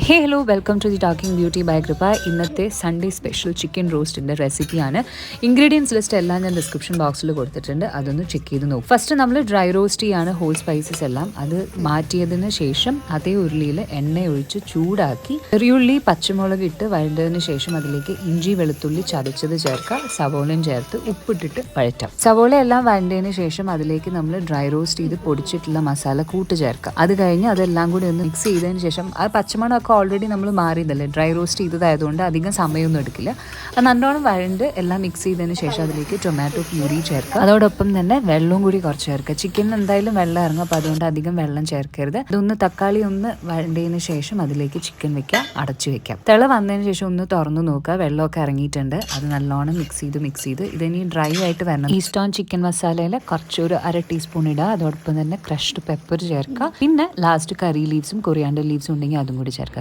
Hey hello welcome to the talking beauty by Kripa. ഇന്നത്തെ Sunday special chicken റോസ്റ്റിൻ്റെ റെസിപ്പിയാണ്. Ingredients list എല്ലാം ഞാൻ description ബോക്സിൽ കൊടുത്തിട്ടുണ്ട്, അതൊന്ന് ചെക്ക് ചെയ്ത് നോക്കും. ഫസ്റ്റ് നമ്മൾ ഡ്രൈ റോസ്റ്റ് ചെയ്യാണ് ഹോൾ സ്പൈസസ് എല്ലാം. അത് മാറ്റിയതിന് ശേഷം അതേ ഉരുളിയിൽ എണ്ണ ഒഴിച്ച് ചൂടാക്കി ചെറിയുള്ളി പച്ചമുളക് ഇട്ട് വഴണ്ടതിന് ശേഷം അതിലേക്ക് ഇഞ്ചി വെളുത്തുള്ളി ചതച്ചത് ചേർക്കുക, സവോളയും ചേർത്ത് ഉപ്പിട്ടിട്ട് വഴറ്റാം. സവോള എല്ലാം വഴണ്ടതിന് ശേഷം അതിലേക്ക് നമ്മൾ ഡ്രൈ റോസ്റ്റ് ചെയ്ത് പൊടിച്ചിട്ടുള്ള മസാല കൂട്ട് ചേർക്കുക. അത് കഴിഞ്ഞ് അതെല്ലാം കൂടി ഒന്ന് മിക്സ് ചെയ്തതിന് ശേഷം ആ പച്ചമണമൊക്കെ ഓൾറെഡി നമ്മൾ മാറിയതല്ലേ, ഡ്രൈ റോസ്റ്റ് ചെയ്തതായതുകൊണ്ട് അധികം സമയമൊന്നും എടുക്കില്ല. അത് നല്ലോണം വഴണ്ട് എല്ലാം മിക്സ് ചെയ്തതിന് ശേഷം അതിലേക്ക് ടൊമാറ്റോ പ്യൂരി ചേർക്കുക. അതോടൊപ്പം തന്നെ വെള്ളവും കൂടി കുറച്ച് ചേർക്കുക. ചിക്കനിൽ എന്തായാലും വെള്ളം ഇറങ്ങും, അപ്പോൾ അതുകൊണ്ട് അധികം വെള്ളം ചേർക്കരുത്. ഇതൊന്ന് തക്കാളി ഒന്ന് വഴണ്ടതിന് ശേഷം അതിലേക്ക് ചിക്കൻ വെക്കുക, അടച്ചു വെക്കാം. തിള വന്നതിന് ശേഷം ഒന്ന് തുറന്നു നോക്കുക, വെള്ളമൊക്കെ ഇറങ്ങിയിട്ടുണ്ട്. അത് നല്ലോണം മിക്സ് ചെയ്ത് ഇതിനി ഡ്രൈ ആയിട്ട് വരണം. ഈസ്റ്റേൺ ചിക്കൻ മസാലയിൽ കുറച്ചൊരു 1/2 ടീസ്പൂൺ ഇടുക. അതോടൊപ്പം തന്നെ ക്രഷ്ഡ് പെപ്പർ ചേർക്കുക. പിന്നെ ലാസ്റ്റ് കറി ലീവ്സും കൊറിയാണ്ടർ ലീവ്സും ഉണ്ടെങ്കിൽ അതും കൂടി ചേർക്കുക.